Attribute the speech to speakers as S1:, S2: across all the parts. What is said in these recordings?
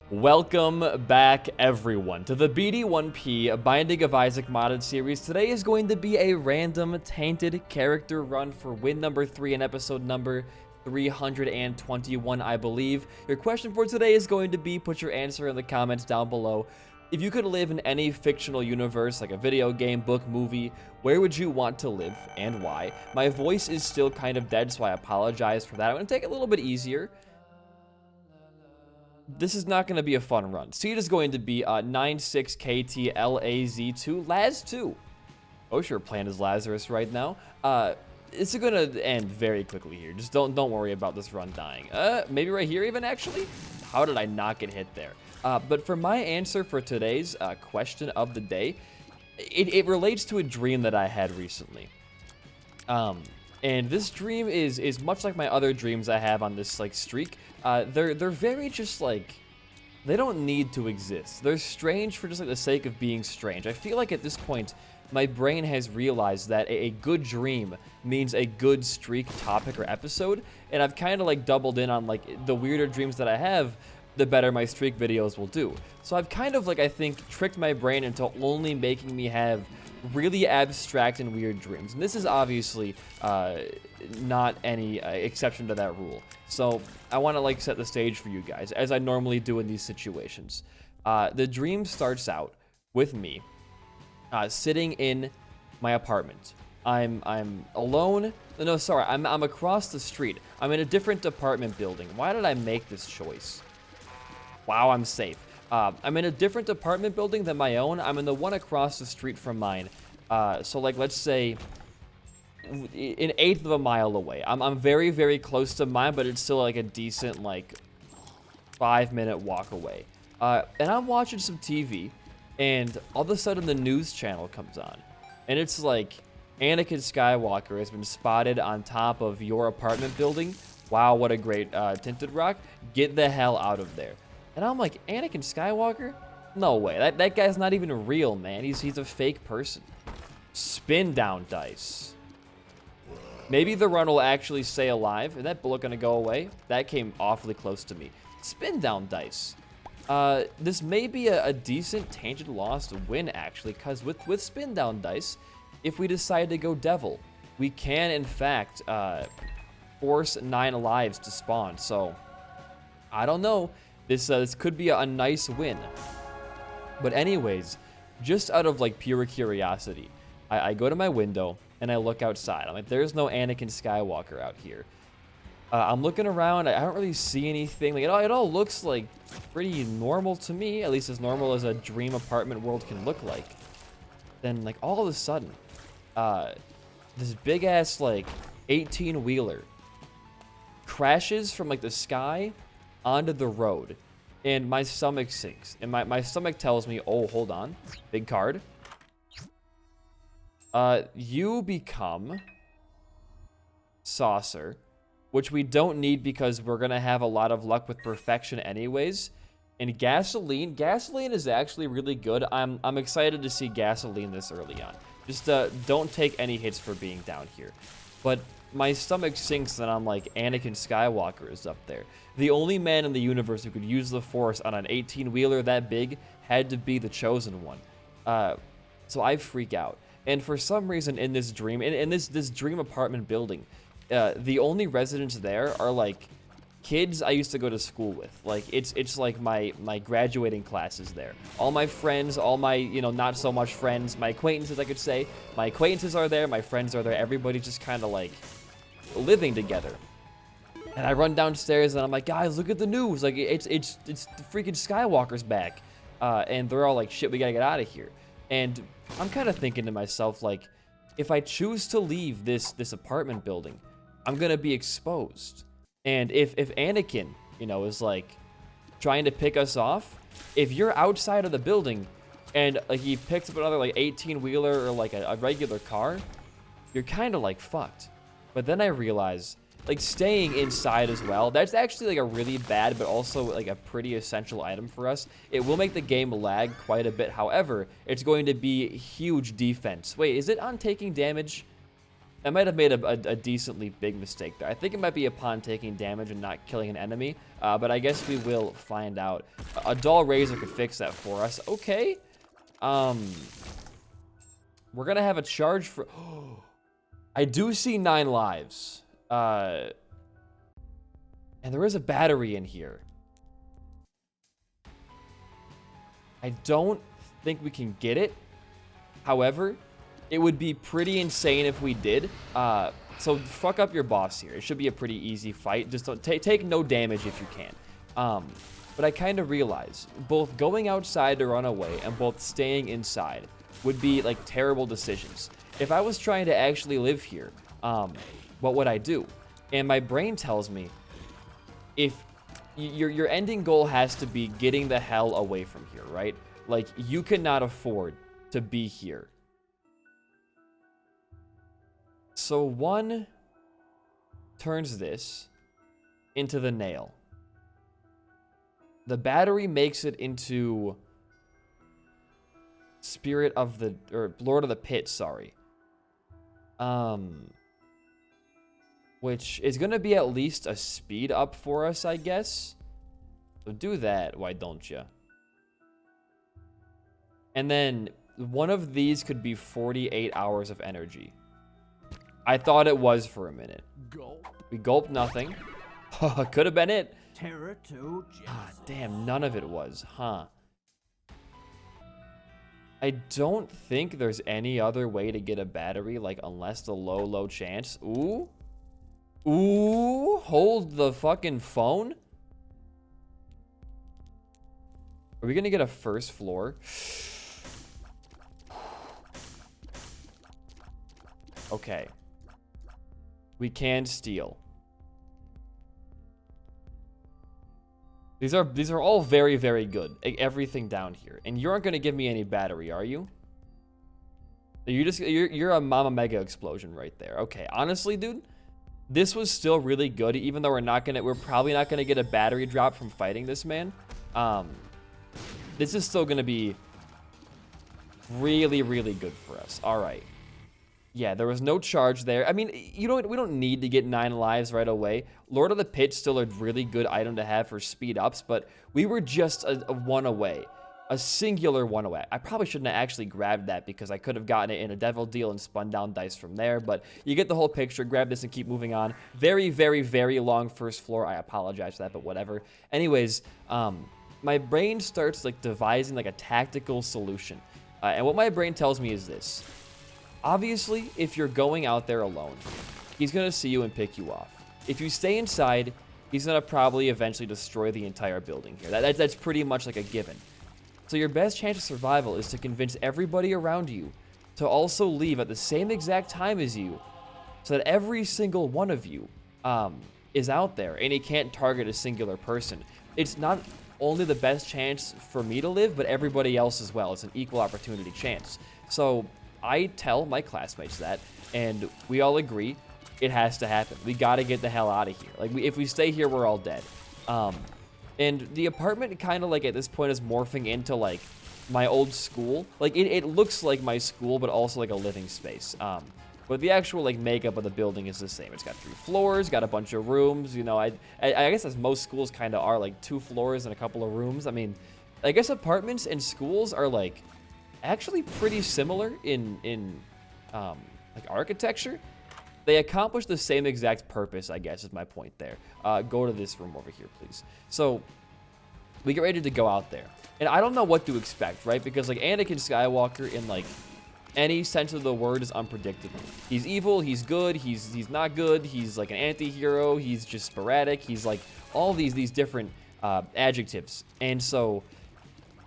S1: Welcome back, everyone, to the BD1P Binding of Isaac modded series. Today is going to be a random Tainted character run for win number 3 and episode number 321, I believe. Your question for today is going to be, put your answer in the comments down below. If you could live in any fictional universe, like a video game, book, movie, where would you want to live and why? My voice is still kind of dead, so I apologize for that. I'm going to take it a little bit easier. This is not going to be a fun run. Seed is going to be 96KTLAZ2, Laz2. Oh, sure, playing as Lazarus right now. It's going to end very quickly here. Just don't worry about this run dying. Maybe right here even, actually? How did I not get hit there? But for my answer for today's question of the day, it relates to a dream that I had recently. And this dream is much like my other dreams I have on this streak. They're very just they don't need to exist. They're strange for just the sake of being strange. I feel like at this point my brain has realized that a good dream means a good streak topic or episode, and I've kind of doubled in on the weirder dreams that I have, the better my streak videos will do. So I've kind of I think tricked my brain into only making me have really abstract and weird dreams, and this is obviously not any exception to that rule. So I want to set the stage for you guys, as I normally do in these situations. The dream starts out with me sitting in my apartment. I'm alone. No, sorry, I'm across the street. I'm in a different apartment building. Why did I make this choice? Wow, I'm safe. I'm in a different apartment building than my own. I'm in the one across the street from mine. So let's say an eighth of a mile away. I'm very, very close to mine, but it's still a decent 5-minute walk away. And I'm watching some TV, and all of a sudden the news channel comes on, and it's Anakin Skywalker has been spotted on top of your apartment building. Wow, what a great tinted rock. Get the hell out of there. And I'm like, Anakin Skywalker? No way. That guy's not even real, man. He's a fake person. Spin down dice. Maybe the run will actually stay alive. Is that bullet gonna go away? That came awfully close to me. Spin down dice. This may be a decent Tainted Lost win, actually, because with spin down dice, if we decide to go devil, we can, in fact, force 9 lives to spawn. So, I don't know. This could be a nice win. But anyways, just out of pure curiosity, I go to my window and I look outside. I'm like, there's no Anakin Skywalker out here. I'm looking around. I don't really see anything. It all looks pretty normal to me, at least as normal as a dream apartment world can look like. Then all of a sudden, this big ass 18-wheeler crashes from the sky onto the road, and my stomach sinks, and my stomach tells me, oh, hold on, big card. You become saucer, which we don't need because we're gonna have a lot of luck with perfection anyways. And gasoline is actually really good. I'm excited to see gasoline this early on. Just don't take any hits for being down here. But my stomach sinks and I'm like, Anakin Skywalker is up there. The only man in the universe who could use the Force on an 18-wheeler that big had to be the chosen one. So I freak out. And for some reason in this dream, in this dream apartment building, the only residents there are kids I used to go to school with. It's my graduating classes there. All my friends, all my, not so much friends, my acquaintances, I could say. My acquaintances are there, my friends are there, everybody's just kind of living together. And I run downstairs and I'm like, guys, look at the news. It's the freaking Skywalker's back. And they're all like, shit, we gotta get out of here. And I'm kind of thinking to myself, if I choose to leave this apartment building, I'm gonna be exposed. And if Anakin, is trying to pick us off, if you're outside of the building and he picks up another 18-wheeler or a regular car, you're kind of fucked. But then I realize staying inside as well, that's actually a really bad but also a pretty essential item for us. It will make the game lag quite a bit. However, it's going to be huge defense. Wait, is it on taking damage? I might have made a decently big mistake there. I think it might be upon taking damage and not killing an enemy, but I guess we will find out. A dull razor could fix that for us. Okay. We're gonna have a charge for... I do see 9 lives. And there is a battery in here. I don't think we can get it. However, it would be pretty insane if we did. So fuck up your boss here. It should be a pretty easy fight. Just don't take no damage if you can. But I kind of realize both going outside to run away and both staying inside would be like terrible decisions. If I was trying to actually live here, what would I do? And my brain tells me, if your ending goal has to be getting the hell away from here, right? Like, you cannot afford to be here. So one turns this into the nail. The battery makes it into Spirit of the, or Lord of the Pit, sorry. Which is going to be at least a speed up for us, I guess. So do that, why don't you? And then one of these could be 48 hours of energy. I thought it was for a minute.
S2: Gulp.
S1: We gulped nothing. Could have been it. Damn, none of it was, huh? I don't think there's any other way to get a battery, like, unless the low chance. Ooh. Ooh, hold the fucking phone. Are we gonna get a first floor? Okay. We can steal. These are all very, very good. Everything down here. And you aren't gonna give me any battery, are you? You're a Mama Mega explosion right there. Okay, honestly, dude. This was still really good, even though we're probably not gonna get a battery drop from fighting this man. This is still gonna be really, really good for us. All right. Yeah, there was no charge there. I mean, we don't need to get 9 lives right away. Lord of the Pit still a really good item to have for speed ups, but we were just a 1 away. A singular 1 away. I probably shouldn't have actually grabbed that because I could have gotten it in a devil deal and spun down dice from there, but you get the whole picture. Grab this and keep moving on. Very, very, very long first floor. I apologize for that, but whatever. Anyways, my brain starts like devising like a tactical solution. And what my brain tells me is this. Obviously, if you're going out there alone, he's going to see you and pick you off. If you stay inside, he's going to probably eventually destroy the entire building here. That's pretty much like a given. So your best chance of survival is to convince everybody around you to also leave at the same exact time as you, so that every single one of you is out there and he can't target a singular person. It's not only the best chance for me to live, but everybody else as well. It's an equal opportunity chance. So I tell my classmates that, and we all agree it has to happen. We got to get the hell out of here. Like, if we stay here, we're all dead. And the apartment kind of like at this point is morphing into like my old school. Like it looks like my school, but also like a living space. But the actual like makeup of the building is the same. It's got 3 floors, got a bunch of rooms. You know, I guess as most schools kind of are, like 2 floors and a couple of rooms. I mean, I guess apartments and schools are like actually pretty similar in like architecture. They accomplish the same exact purpose, I guess, is my point there. Go to this room over here, please. So we get ready to go out there. And I don't know what to expect, right? Because like Anakin Skywalker in like any sense of the word is unpredictable. He's evil, he's good, he's not good, he's like an anti-hero, he's just sporadic, he's like all these different adjectives. And so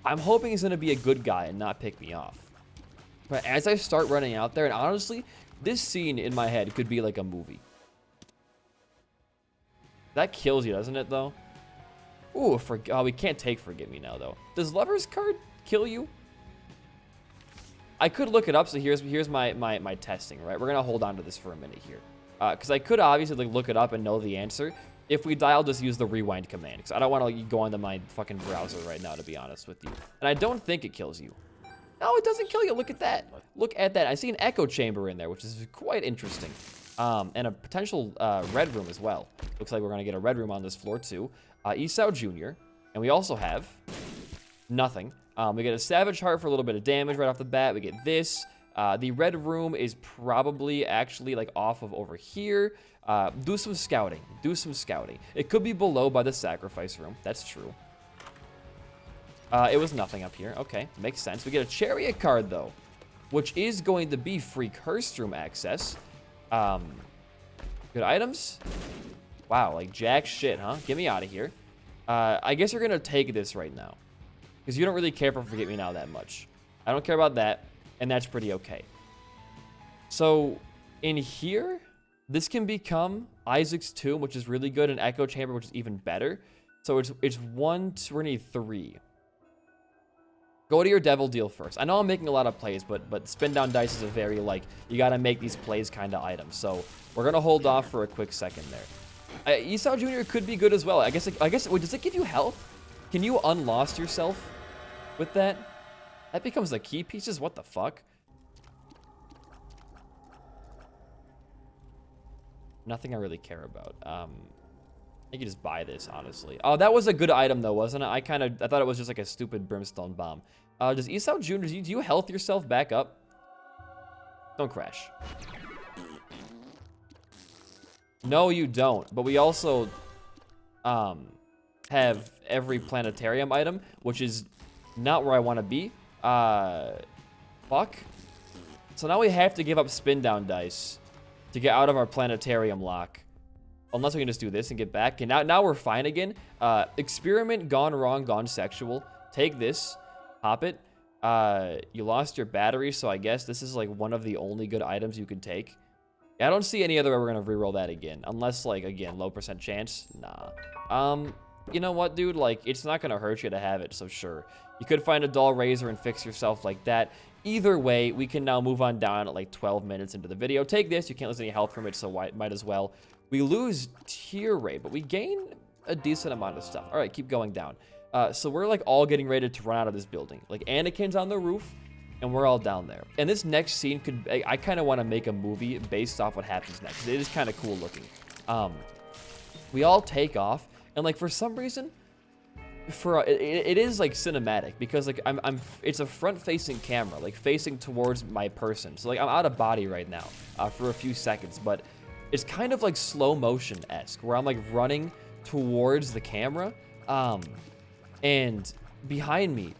S1: I'm hoping he's gonna be a good guy and not pick me off. But as I start running out there, and honestly, this scene in my head could be like a movie. That kills you, doesn't it, though? Ooh, we can't take Forgive Me Now, though. Does Lover's Card kill you? I could look it up, so here's my testing, right? We're going to hold on to this for a minute here. Because I could obviously like, look it up and know the answer. If we die, I'll just use the rewind command. Because I don't want to go onto my fucking browser right now, to be honest with you. And I don't think it kills you. No, it doesn't kill you. Look at that. Look at that. I see an echo chamber in there, which is quite interesting. And a potential red room as well. Looks like we're going to get a red room on this floor, too. Esau Jr. And we also have nothing. We get a Savage Heart for a little bit of damage right off the bat. We get this. The red room is probably actually like off of over here. Do some scouting. Do some scouting. It could be below by the sacrifice room. That's true. It was nothing up here. Okay, makes sense. We get a Chariot card, though, which is going to be free Cursed Room access. Good items. Wow, like jack shit, huh? Get me out of here. I guess you're going to take this right now, because you don't really care for Forget Me Now that much. I don't care about that, and that's pretty okay. So, in here, this can become Isaac's Tomb, which is really good, and Echo Chamber, which is even better. So, it's 123. Go to your devil deal first. I know I'm making a lot of plays, but spin down dice is a very, like, you gotta make these plays kind of item. So, we're gonna hold off for a quick second there. Esau Jr. could be good as well. I guess, wait, does it give you health? Can you unlost yourself with that? That becomes the key pieces? What the fuck? Nothing I really care about. I think you just buy this, honestly. Oh, that was a good item, though, wasn't it? I thought it was just like a stupid brimstone bomb. Does Esau Jr., do you health yourself back up? Don't crash. No, you don't. But we also have every planetarium item, which is not where I want to be. Fuck. So now we have to give up spin down dice to get out of our planetarium lock. Unless we can just do this and get back. And now we're fine again. Experiment gone wrong, gone sexual. Take this. Pop it. You lost your battery, so I guess this is like one of the only good items you can take. Yeah, I don't see any other way we're going to reroll that again. Unless, like, again, low % chance. Nah. You know what, dude? Like, it's not going to hurt you to have it, so sure. You could find a dull razor and fix yourself like that. Either way, we can now move on down at like 12 minutes into the video. Take this. You can't lose any health from it, so might as well. We lose tier rate, but we gain a decent amount of stuff. All right, keep going down. So we're like all getting ready to run out of this building. Like Anakin's on the roof, and we're all down there. And this next scene could, I kind of want to make a movie based off what happens next. It is kind of cool looking. We all take off, and like for some reason, it is like cinematic because like it's a front-facing camera, like facing towards my person. So like I'm out of body right now for a few seconds, but it's kind of like slow motion-esque where I'm like running towards the camera, and behind me,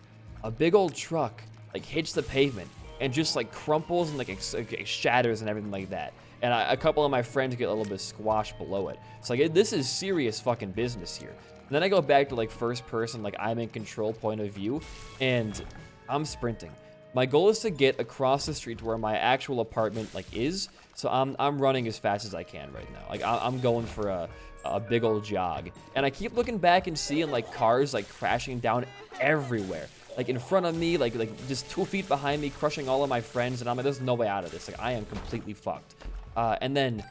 S1: a big old truck like hits the pavement and just like crumples and like it shatters and everything like that. And a couple of my friends get a little bit squashed below it. So like this is serious fucking business here. And then I go back to like first person, like I'm in control point of view, and I'm sprinting. My goal is to get across the street to where my actual apartment like is. So I'm running as fast as I can right now. Like I'm going for a big old jog. And I keep looking back and seeing like cars like crashing down everywhere. Like in front of me, like just 2 feet behind me, crushing all of my friends. And I'm like, there's no way out of this. Like I am completely fucked. And then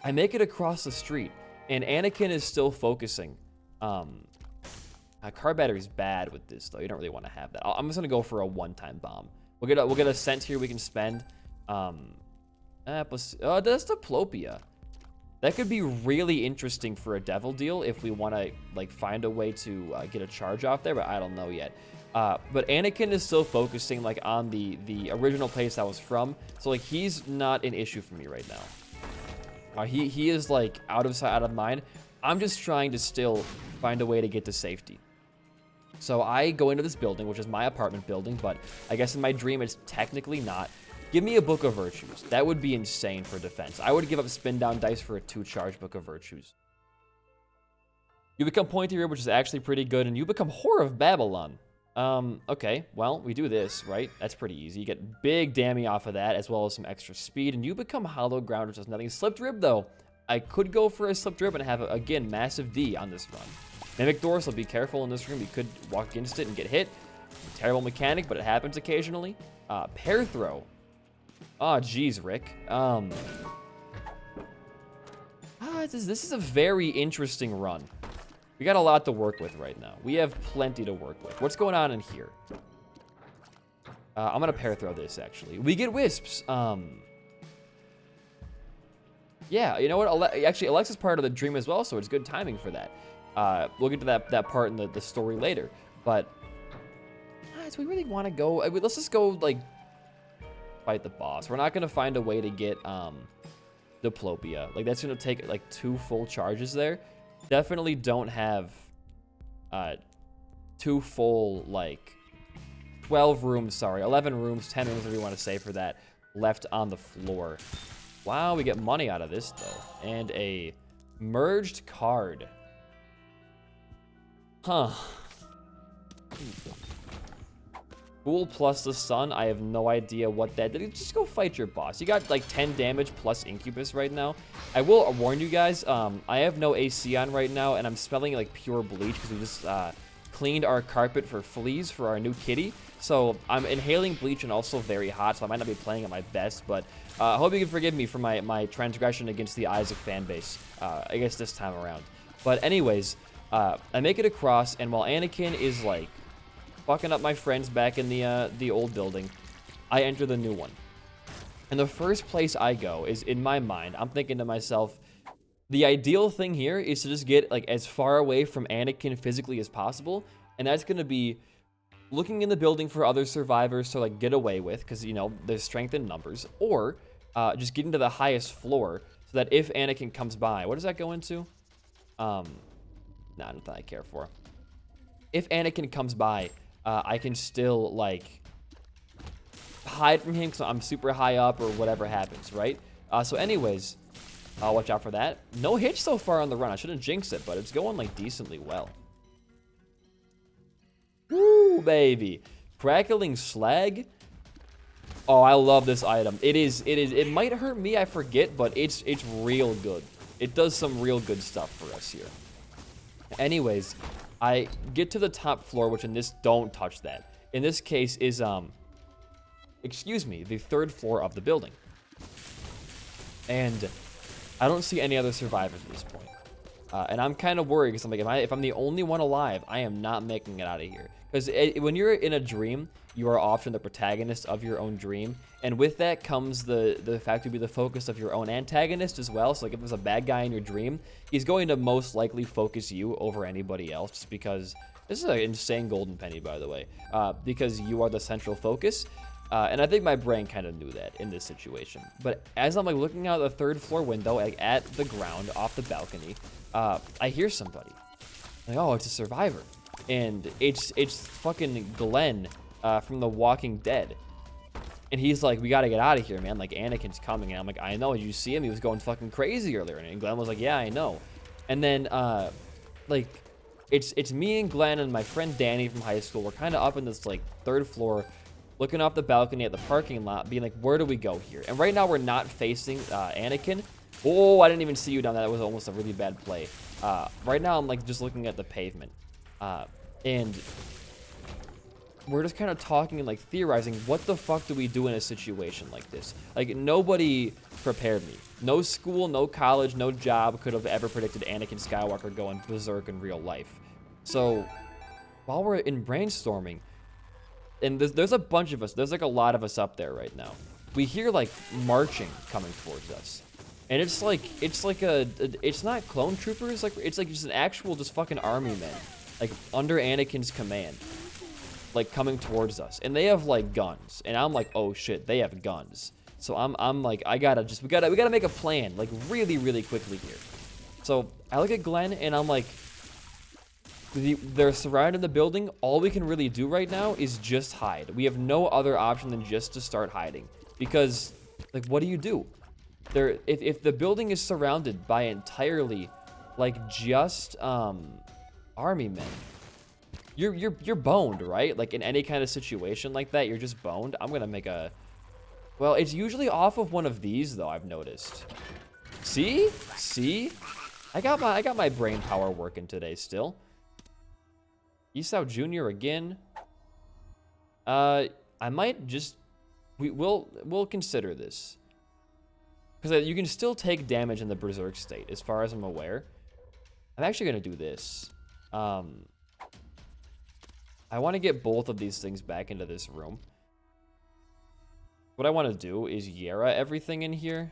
S1: I make it across the street, and Anakin is still focusing. Car battery's bad with this though. You don't really want to have that. I'm just gonna go for a one-time bomb. We'll get a cent here we can spend. That's Diplopia. That could be really interesting for a devil deal if we want to like find a way to get a charge off there, but I don't know yet. But Anakin is still focusing like on the original place I was from, so like he's not an issue for me right now. He is like out of sight, out of mind. I'm just trying to still find a way to get to safety. So I go into this building, which is my apartment building, but I guess in my dream it's technically not. Give me a Book of Virtues. That would be insane for defense. I would give up spin down dice for a 2-charge Book of Virtues. You become Pointy Ear, which is actually pretty good, and you become Whore of Babylon. Okay, well, we do this, right? That's pretty easy. You get big damage off of that, as well as some extra speed, and you become Hollow Ground, which is nothing. Slipped Rib, though. I could go for a Slipped Rib and have, again, massive D on this run. Mimic Door, so be careful in this room. You could walk against it and get hit. Terrible mechanic, but it happens occasionally. Pear Throw. Oh, geez, Rick. This is a very interesting run. We got a lot to work with right now. We have plenty to work with. What's going on in here? I'm gonna pair throw this, actually. We get wisps. Yeah, you know what? Actually, Alexa's part of the dream as well, so it's good timing for that. We'll get to that part in the story later. But, guys, we really want to go... let's just go, like, fight the boss. We're not going to find a way to get Diplopia. Like, that's going to take, like, 2 full charges there. Definitely don't have 2 full, like, 12 rooms, sorry. 11 rooms, 10 rooms, whatever you want to say for that, left on the floor. Wow, we get money out of this, though. And a merged card. Huh. Fool plus the sun. I have no idea what that did. Just go fight your boss. You got like 10 damage plus Incubus right now. I will warn you guys, I have no AC on right now, and I'm smelling like pure bleach because we just cleaned our carpet for fleas for our new kitty. So I'm inhaling bleach and also very hot, so I might not be playing at my best, but I hope you can forgive me for my transgression against the Isaac fan base, I guess this time around. But anyways, I make it across, and while Anakin is like fucking up my friends back in the old building, I enter the new one. And the first place I go is, in my mind, I'm thinking to myself, the ideal thing here is to just get like as far away from Anakin physically as possible, and that's gonna be looking in the building for other survivors to like get away with, because you know there's strength in numbers, or just getting to the highest floor so that if Anakin comes by, what does that go into? Nah, not that I care for. If Anakin comes by, I can still like hide from him because I'm super high up or whatever happens, right? So anyways, I'll watch out for that. No hitch so far on the run. I shouldn't jinx it, but it's going like decently well. Woo, baby. Crackling slag. Oh, I love this item. It might hurt me, I forget, but it's real good. It does some real good stuff for us here. Anyways, I get to the top floor, which in this, don't touch that. In this case is, excuse me, the 3rd floor of the building. And I don't see any other survivors at this point. And I'm kind of worried because I'm like, if I'm the only one alive, I am not making it out of here. Because when you're in a dream, you are often the protagonist of your own dream. And with that comes the fact to be the focus of your own antagonist as well. So like if there's a bad guy in your dream, he's going to most likely focus you over anybody else, just because this is an insane golden penny, by the way, because you are the central focus. And I think my brain kind of knew that in this situation. But as I'm like looking out the 3rd floor window, like at the ground off the balcony, I hear somebody. Like, oh, it's a survivor. And it's fucking Glenn from The Walking Dead. And he's like, we gotta get out of here, man. Like, Anakin's coming. And I'm like, I know. Did you see him? He was going fucking crazy earlier. And Glenn was like, yeah, I know. And then, like, it's me and Glenn and my friend Danny from high school. We're kind of up in this, like, 3rd floor, looking off the balcony at the parking lot, being like, where do we go here? And right now, we're not facing Anakin. Oh, I didn't even see you down there. That was almost a really bad play. Right now, I'm, like, just looking at the pavement. And we're just kind of talking and like theorizing, what the fuck do we do in a situation like this? Like, nobody prepared me. No school, no college, no job could have ever predicted Anakin Skywalker going berserk in real life. So while we're in brainstorming, and there's a bunch of us, there's like a lot of us up there right now, we hear like marching coming towards us. And it's not clone troopers, it's like just an actual just fucking army men, like under Anakin's command, like coming towards us. And they have like guns. And I'm like, oh shit, they have guns. So I'm like, we gotta make a plan, like really, really quickly here. So I look at Glenn and I'm like, they're surrounding the building. All we can really do right now is just hide. We have no other option than just to start hiding. Because, like, what do you do? If the building is surrounded by entirely, like, just army men, you're boned, right? Like, in any kind of situation like that, you're just boned. I'm gonna make a... Well, it's usually off of one of these, though, I've noticed. See? I got my brain power working today still. Esau Jr. again. I might just... We'll consider this. Because you can still take damage in the Berserk state, as far as I'm aware. I'm actually going to do this. I want to get both of these things back into this room. What I want to do is Yera everything in here.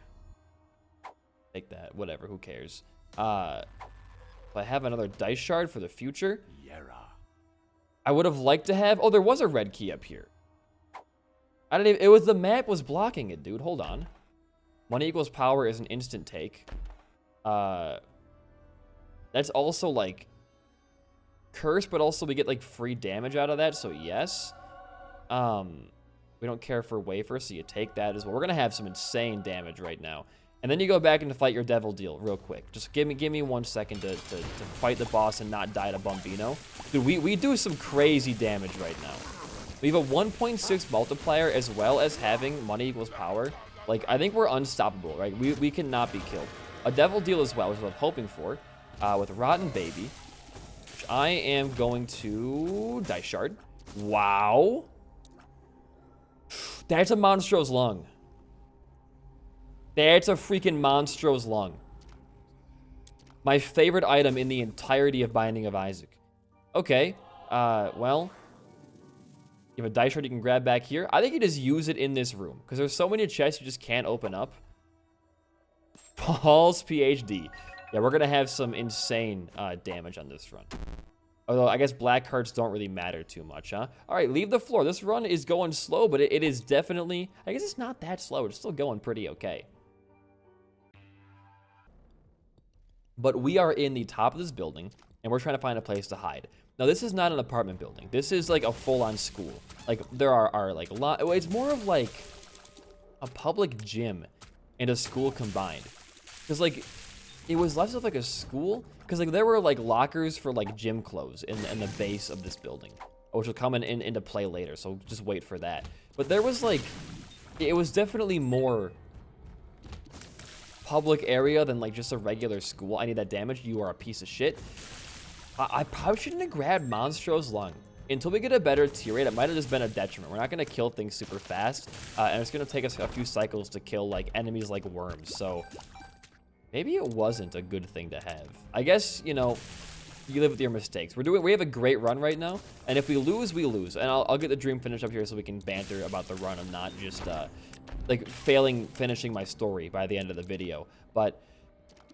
S1: Take that. Whatever. Who cares? If I have another dice shard for the future. I would have liked to have... Oh, there was a red key up here. I didn't even... It was the map was blocking it, dude. Hold on. Money equals power is an instant take. That's also, like, curse, but also we get, like, free damage out of that, so yes. We don't care for wafer, so you take that as well. We're going to have some insane damage right now. And then you go back and to fight your devil deal real quick. Just give me 1 second to fight the boss and not die to Bombino. Dude, we do some crazy damage right now. We have a 1.6 multiplier as well as having money equals power. Like, I think we're unstoppable, right? We cannot be killed. A devil deal as well is what I'm hoping for. With Rotten Baby. Which I am going to... Dice Shard. Wow. That's a Monstro's Lung. That's a freaking Monstro's Lung. My favorite item in the entirety of Binding of Isaac. Okay. Well. You have a dice shard you can grab back here. I think you just use it in this room. Because there's so many chests you just can't open up. Paul's PhD. Yeah, we're going to have some insane damage on this run. Although, I guess black hearts don't really matter too much, huh? Alright, leave the floor. This run is going slow, but it is definitely... I guess it's not that slow. It's still going pretty okay. But we are in the top of this building, and we're trying to find a place to hide. Now, this is not an apartment building. This is, like, a full-on school. Like, there are like, a lot... It's more of, like, a public gym and a school combined. Because, like, it was less of, like, a school. Because, like, there were, like, lockers for, like, gym clothes in the base of this building. Which will come into play later, so just wait for that. But there was, like... It was definitely more... public area than like just a regular school. I need that damage. You are a piece of shit. I probably shouldn't have grabbed Monstro's Lung. Until we get a better tier rate, it might have just been a detriment. We're not going to kill things super fast. And it's going to take us a few cycles to kill like enemies like worms. So maybe it wasn't a good thing to have. I guess, you know, you live with your mistakes. We have a great run right now. And if we lose, we lose. And I'll get the dream finish up here so we can banter about the run and not just... like finishing my story by the end of the video. But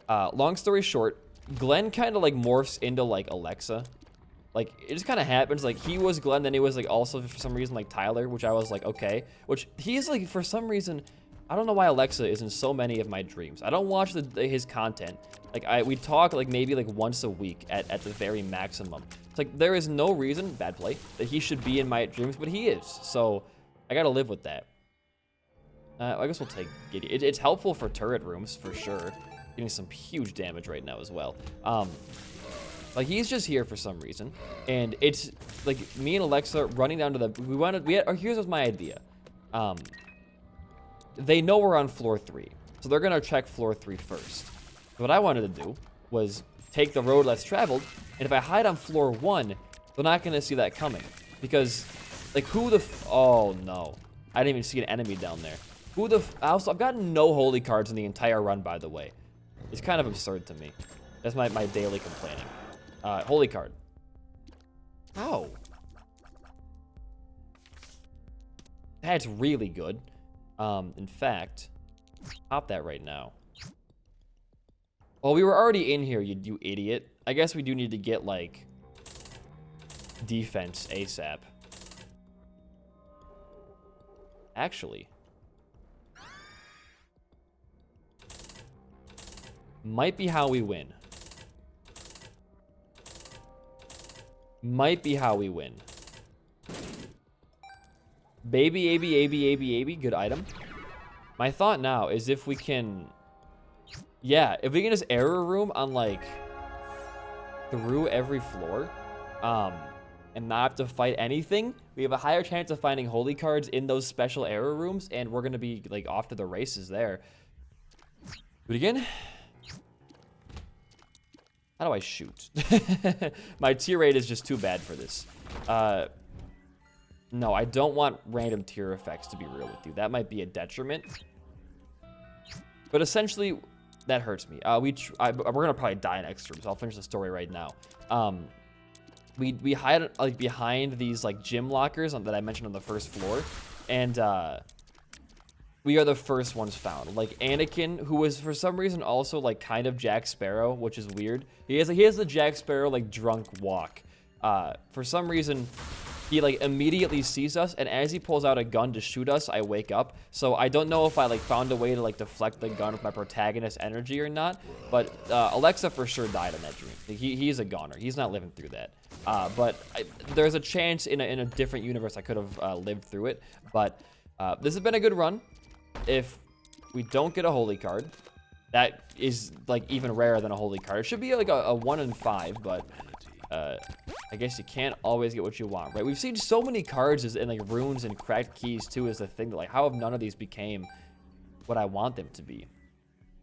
S1: long story short, Glenn kind of like morphs into like Alexa. Like it just kind of happens. Like he was Glenn, then he was like also for some reason like Tyler, which I was like okay. Which he's like for some reason, I don't know why Alexa is in so many of my dreams. I don't watch his content. Like we talk like maybe like once a week at the very maximum. It's like there is no reason, bad play, that he should be in my dreams, but he is. So I gotta live with that. I guess we'll take Giddy. It's helpful for turret rooms, for sure. Getting some huge damage right now as well. Like, he's just here for some reason. And it's, like, me and Alexa running down to the... Here's my idea. They know we're on floor 3. So they're going to check floor 3 first. What I wanted to do was take the road less traveled. And if I hide on floor 1, they're not going to see that coming. Because, like, oh, no. I didn't even see an enemy down there. Also, I've gotten no holy cards in the entire run, by the way. It's kind of absurd to me. That's my daily complaining. Holy card. Ow. That's really good. In fact, pop that right now. Well, we were already in here, you idiot. I guess we do need to get, like, defense ASAP. Actually... might be how we win. Might be how we win. Baby, AB. Good item. My thought now is if we can... Yeah, if we can just error room on, like, through every floor, and not have to fight anything, we have a higher chance of finding holy cards in those special error rooms, and we're going to be, like, off to the races there. Do it again. How do I shoot? My tier rate is just too bad for this. No, I don't want random tier effects, to be real with you. That might be a detriment. But essentially, that hurts me. We're going to probably die next room, so I'll finish the story right now. We hide like behind these like gym lockers that I mentioned on the first floor. And we are the first ones found. Like Anakin, who was for some reason also like kind of Jack Sparrow, which is weird. He has the Jack Sparrow like drunk walk. For some reason, he like immediately sees us, and as he pulls out a gun to shoot us, I wake up. So I don't know if I like found a way to like deflect the gun with my protagonist energy or not. But Alexa for sure died in that dream. Like, he's a goner. He's not living through that. There's a chance in a different universe I could have lived through it. But this has been a good run. If we don't get a holy card, that is like even rarer than a holy card. It should be like a 1 in 5, but I guess you can't always get what you want, right? We've seen so many cards in like runes and cracked keys too is the thing that like how have none of these became what I want them to be?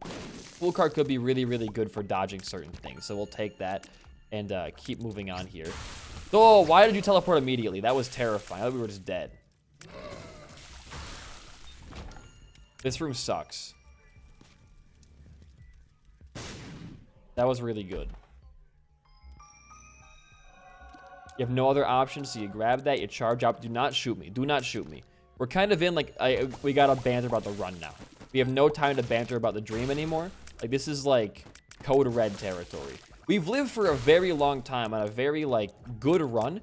S1: Full card could be really, really good for dodging certain things, so we'll take that and keep moving on here. Oh, why did you teleport immediately? That was terrifying. I thought we were just dead. This room sucks. That was really good. You have no other options, so you grab that, you charge up. Do not shoot me. Do not shoot me. We're kind of in, like, we gotta banter about the run now. We have no time to banter about the dream anymore. Like, this is, like, code red territory. We've lived for a very long time on a very, like, good run.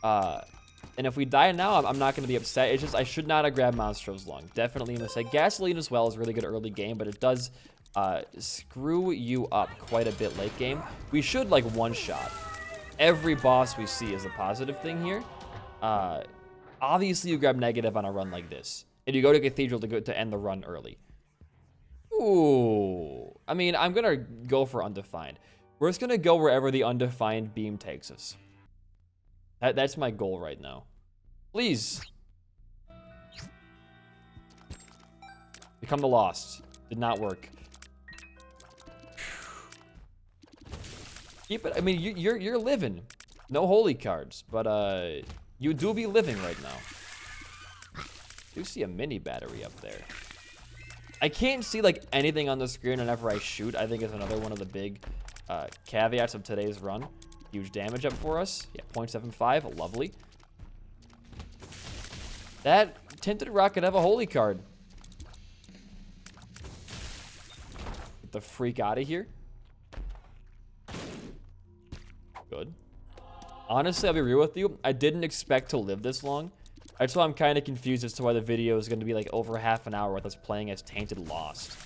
S1: And if we die now, I'm not going to be upset. It's just I should not have grabbed Monstro's Lung. Definitely a mistake. Gasoline as well is really good early game, but it does screw you up quite a bit late game. We should, like, one-shot. Every boss we see is a positive thing here. Obviously, you grab negative on a run like this. And you go to Cathedral to end the run early. Ooh. I mean, I'm going to go for Undefined. We're just going to go wherever the Undefined beam takes us. That's my goal right now. Please. Become the Lost. Did not work. Keep it. I mean, you're living. No holy cards, but you do be living right now. You see a mini battery up there. I can't see like anything on the screen whenever I shoot. I think it's another one of the big caveats of today's run. Huge damage up for us. Yeah, 0.75. Lovely. That Tinted Rock could have a holy card. Get the freak out of here. Good. Honestly, I'll be real with you. I didn't expect to live this long. That's why I'm kind of confused as to why the video is going to be like over half an hour with us playing as Tainted Lost.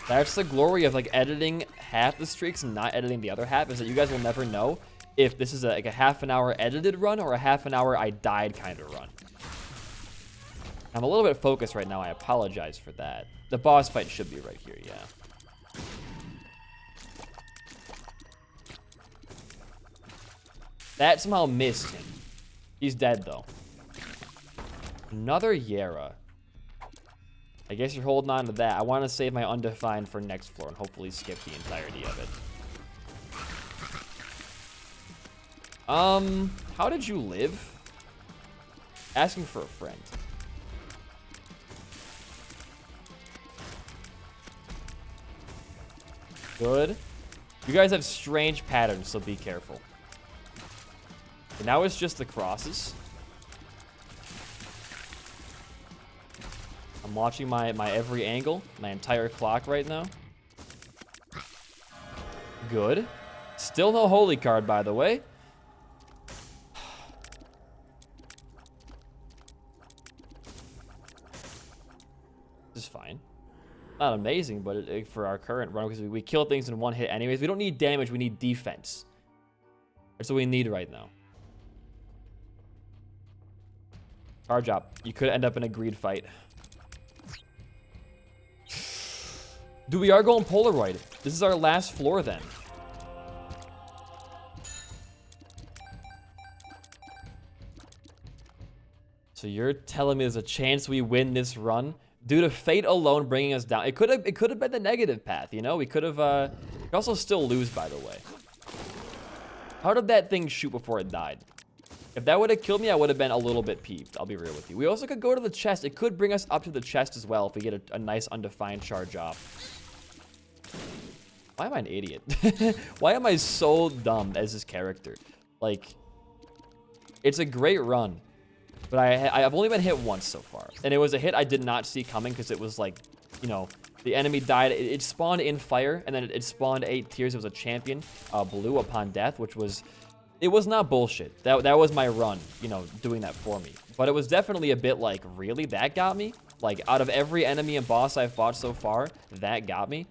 S1: That's the glory of like editing half the streaks and not editing the other half, is that you guys will never know if this is like a half an hour edited run or a half an hour I died kind of run. I'm a little bit focused right now. I apologize for that. The boss fight should be right here, yeah. That somehow missed him. He's dead, though. Another Yara. I guess you're holding on to that. I want to save my Undefined for next floor and hopefully skip the entirety of it. How did you live? Asking for a friend. Good. You guys have strange patterns, so be careful. Okay, now it's just the crosses. I'm watching my every angle, my entire clock right now. Good. Still no holy card, by the way. This is fine. Not amazing, but for our current run, because we kill things in one hit anyways. We don't need damage, we need defense. That's what we need right now. Charge up. You could end up in a greed fight. Dude, we are going Polaroid. This is our last floor then. So you're telling me there's a chance we win this run due to fate alone bringing us down? It could have been the negative path, you know? We could also still lose, by the way. How did that thing shoot before it died? If that would have killed me, I would have been a little bit peeved. I'll be real with you. We also could go to the chest. It could bring us up to the chest as well if we get a nice undefined charge off. Why am I an idiot? Why am I so dumb as this character? Like, it's a great run. But I've only been hit once so far. And it was a hit I did not see coming because it was like, you know, the enemy died. It spawned in fire, and then it spawned 8 tears. It was a champion, blue upon death, which was... It was not bullshit. That was my run, you know, doing that for me. But it was definitely a bit like, really? That got me? Like, out of every enemy and boss I've fought so far, that got me?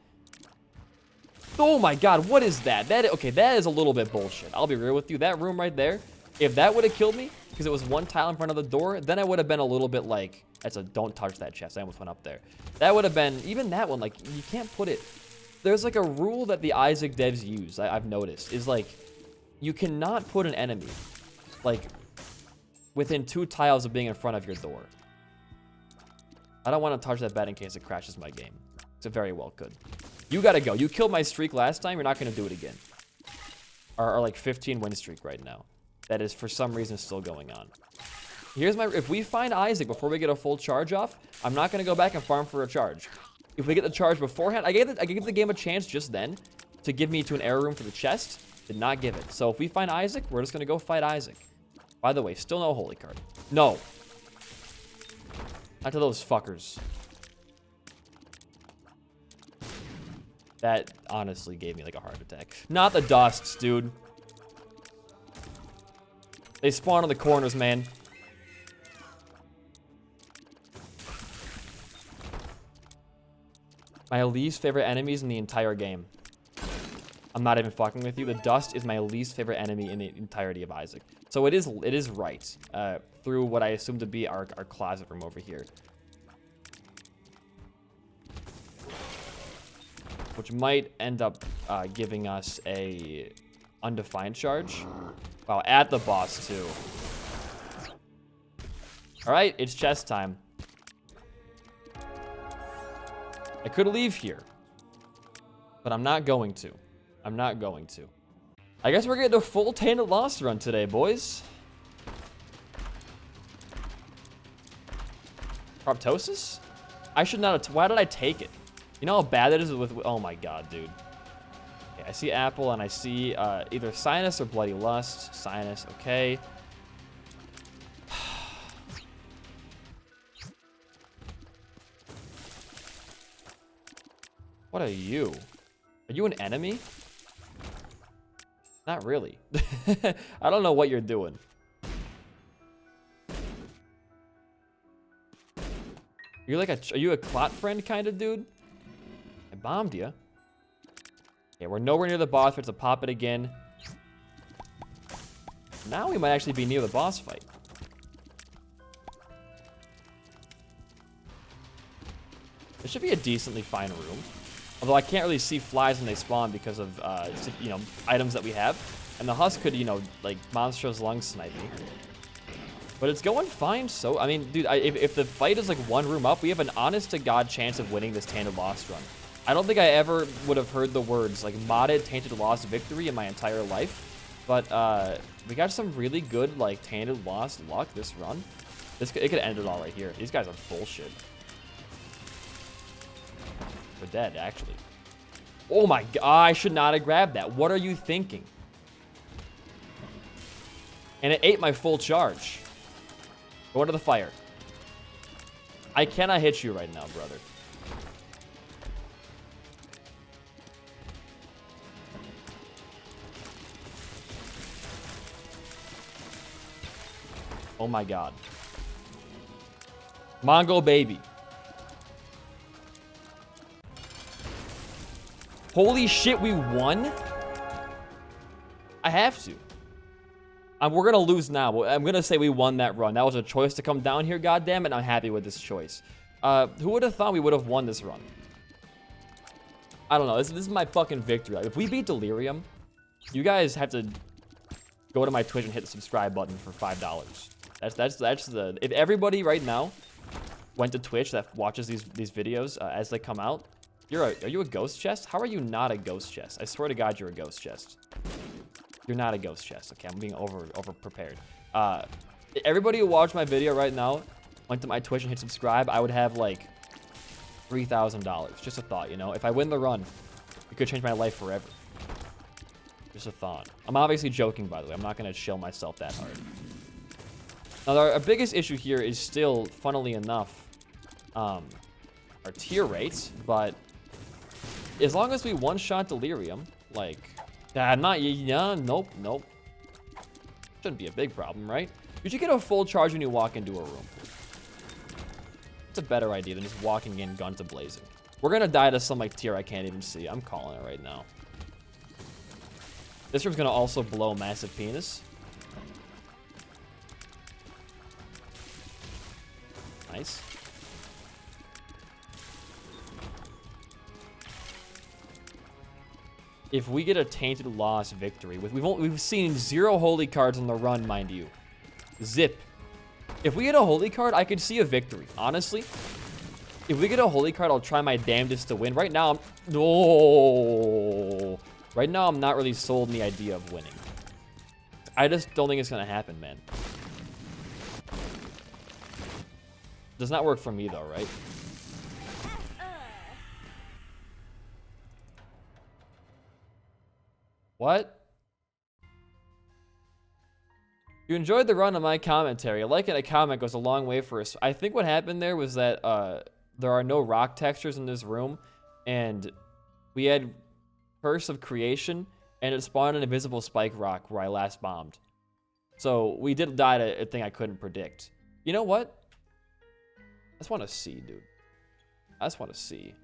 S1: Oh my god, what is that? Okay, that is a little bit bullshit. I'll be real with you. That room right there, if that would have killed me, because it was one tile in front of the door, then I would have been a little bit like, that's a don't touch that chest. I almost went up there. That would have been, even that one, like, you can't put it. There's like a rule that the Isaac devs use, I've noticed, is like, you cannot put an enemy, like, within 2 tiles of being in front of your door. I don't want to touch that bed in case it crashes my game. So it very well could. You gotta go. You killed my streak last time. You're not gonna do it again. Our like 15 win streak right now. That is for some reason still going on. Here's my... If we find Isaac before we get a full charge off, I'm not gonna go back and farm for a charge. If we get the charge beforehand, I gave the game a chance just then to give me to an error room for the chest. Did not give it. So if we find Isaac, we're just gonna go fight Isaac. By the way, still no holy card. No. Not to those fuckers. That honestly gave me like a heart attack. Not the dusts, dude. They spawn on the corners, man. My least favorite enemies in the entire game. I'm not even fucking with you. The dust is my least favorite enemy in the entirety of Isaac. So it is right. Through what I assume to be our closet room over here. Which might end up giving us a undefined charge. Wow, at the boss too. All right, it's chest time. I could leave here, but I'm not going to. I'm not going to. I guess we're getting a full Tainted Lost run today, boys. Proptosis? I should not have... Why did I take it? You know how bad that is with... Oh my god, dude. Okay, I see Apple and I see either Sinus or Bloody Lust. Sinus, okay. What are you? Are you an enemy? Not really. I don't know what you're doing. You're like are you a clot friend kind of dude? I bombed you. Okay, we're nowhere near the boss. We have to pop it again. Now we might actually be near the boss fight. This should be a decently fine room. Although I can't really see flies when they spawn because of, you know, items that we have. And the husk could, you know, like, monstrous lung snipe me. But it's going fine, so... I mean, dude, if the fight is, like, one room up, we have an honest-to-God chance of winning this Tainted Lost run. I don't think I ever would have heard the words, like, modded Tainted Lost victory in my entire life. But, we got some really good, like, Tainted Lost luck this run. It could end it all right here. These guys are bullshit. We're dead, actually. Oh my god, I should not have grabbed that. What are you thinking? And it ate my full charge. Go into the fire. I cannot hit you right now, brother. Oh my god. Mongo baby. Holy shit, we won? I have to. We're gonna lose now, but I'm gonna say we won that run. That was a choice to come down here, goddammit, and I'm happy with this choice. Who would have thought we would have won this run? I don't know. This is my fucking victory. Like, if we beat Delirium, you guys have to go to my Twitch and hit the subscribe button for $5. That's the... If everybody right now went to Twitch that watches these videos as they come out, are you a ghost chest? How are you not a ghost chest? I swear to God, you're a ghost chest. You're not a ghost chest. Okay, I'm being over prepared. Everybody who watched my video right now went to my Twitch and hit subscribe, I would have like $3,000. Just a thought, you know? If I win the run, it could change my life forever. Just a thought. I'm obviously joking, by the way. I'm not gonna chill myself that hard. Now, our biggest issue here is still, funnily enough, our tier rates, but as long as we one-shot Delirium, like, nope. Shouldn't be a big problem, right? You should get a full charge when you walk into a room. It's a better idea than just walking in guns a-blazing. We're gonna die to some, like, tier I can't even see. I'm calling it right now. This room's gonna also blow massive penis. Nice. If we get a Tainted Lost victory, we've seen 0 holy cards on the run, mind you. Zip. If we get a holy card, I could see a victory. Honestly, if we get a holy card, I'll try my damnedest to win. Right now, right now, I'm not really sold on the idea of winning. I just don't think it's gonna happen, man. Does not work for me though, right? What? You enjoyed the run of my commentary. Liking a comment goes a long way for us. I think what happened there was that there are no rock textures in this room, and we had Curse of Creation, and it spawned an invisible spike rock where I last bombed. So we did die to a thing I couldn't predict. You know what? I just want to see, dude. I just want to see.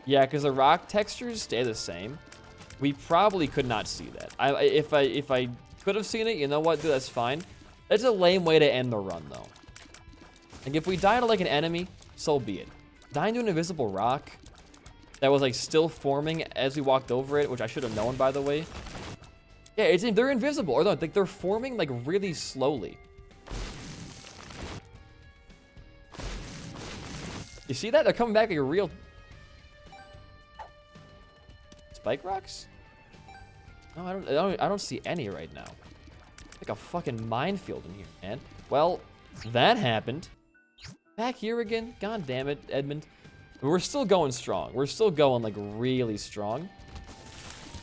S1: Yeah, because the rock textures stay the same. We probably could not see that. If I could have seen it, you know what, dude, that's fine. That's a lame way to end the run, though. Like, if we die to, like, an enemy, so be it. Dying to an invisible rock that was, like, still forming as we walked over it, which I should have known, by the way. Yeah, they're invisible. Or, no, like, they're forming, like, really slowly. You see that? They're coming back like a real... Spike rocks? No, I don't see any right now. Like a fucking minefield in here, man. Well, that happened. Back here again? God damn it, Edmund. We're still going strong. We're still going, like, really strong.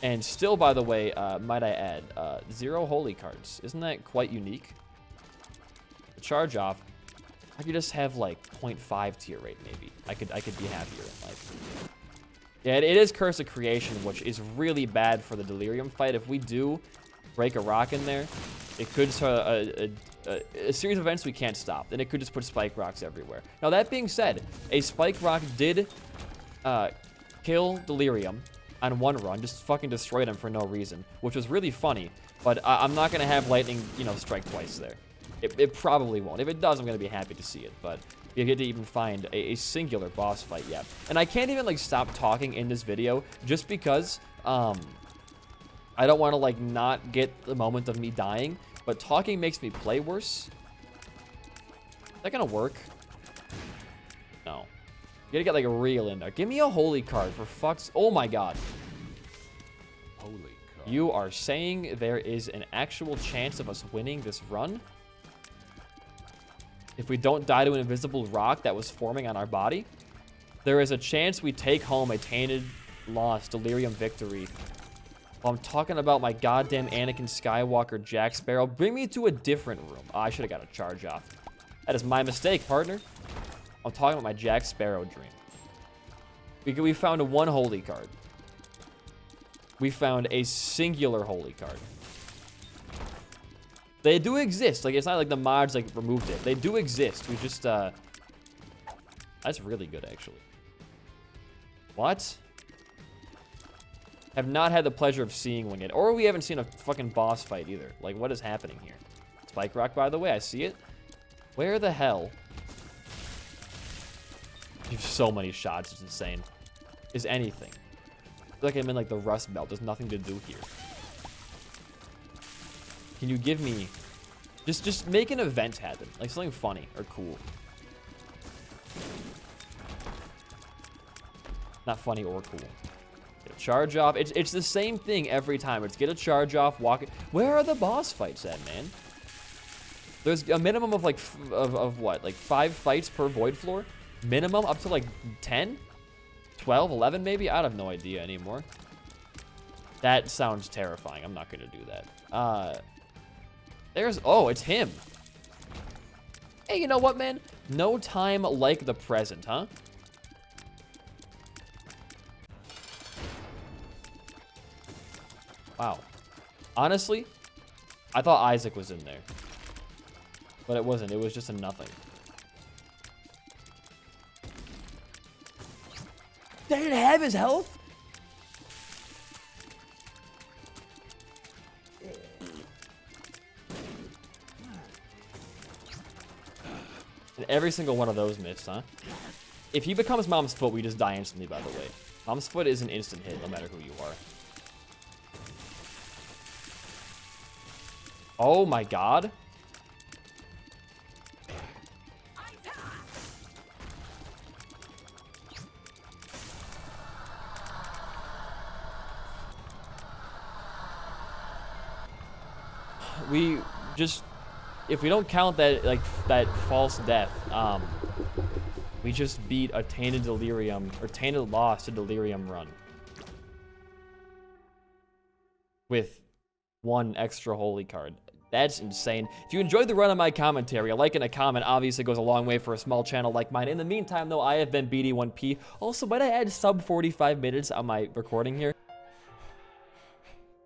S1: And still, by the way, might I add, 0 holy cards. Isn't that quite unique? The charge off. I could just have, like, 0.5 tier rate, maybe. I could be happier in life. Yeah, it is Curse of Creation, which is really bad for the Delirium fight. If we do break a rock in there, it could start a series of events we can't stop. And it could just put spike rocks everywhere. Now, that being said, a spike rock did kill Delirium on one run. Just fucking destroyed him for no reason, which was really funny. But I'm not going to have lightning, you know, strike twice there. It probably won't. If it does, I'm going to be happy to see it. But you get to even find a singular boss fight yet. And I can't even, like, stop talking in this video just because I don't want to, like, not get the moment of me dying. But talking makes me play worse. Is that going to work? No. You got to get, like, a reel in there. Give me a holy card for fuck's... Oh, my God.
S2: Holy card.
S1: You are saying there is an actual chance of us winning this run? If we don't die to an invisible rock that was forming on our body, there is a chance we take home a Tainted Lost Delirium victory. Well, I'm talking about my goddamn Anakin Skywalker Jack Sparrow. Bring me to a different room. Oh, I should have got a charge off. That is my mistake, partner. I'm talking about my Jack Sparrow dream. We found a 1 holy card. We found a singular holy card. They do exist. Like, it's not like the mods, like, removed it. They do exist. We just, that's really good, actually. What? Have not had the pleasure of seeing one yet. Or we haven't seen a fucking boss fight, either. Like, what is happening here? Spike rock, by the way. I see it. Where the hell? You have so many shots. It's insane. Is anything. I feel like I'm in, like, the Rust Belt. There's nothing to do here. Can you give me... Just make an event happen. Like, something funny or cool. Not funny or cool. Get a charge off. It's the same thing every time. It's get a charge off, walk it. Where are the boss fights at, man? There's a minimum of, like, of what? Like, 5 fights per void floor? Minimum up to, like, 10? 12, 11 maybe? I have no idea anymore. That sounds terrifying. I'm not going to do that. Oh, it's him. Hey, you know what, man? No time like the present, huh? Wow. Honestly, I thought Isaac was in there. But it wasn't. It was just a nothing. They didn't have his health? And every single one of those missed, huh? If he becomes Mom's Foot, we just die instantly, by the way. Mom's Foot is an instant hit, no matter who you are. Oh my god. We just, if we don't count that, like, that false death, we just beat a Tainted Delirium, or Tainted Lost to Delirium run. With one extra holy card. That's insane. If you enjoyed the run of my commentary, a like and a comment obviously goes a long way for a small channel like mine. In the meantime, though, I have been BD1P. Also, might I add sub 45 minutes on my recording here?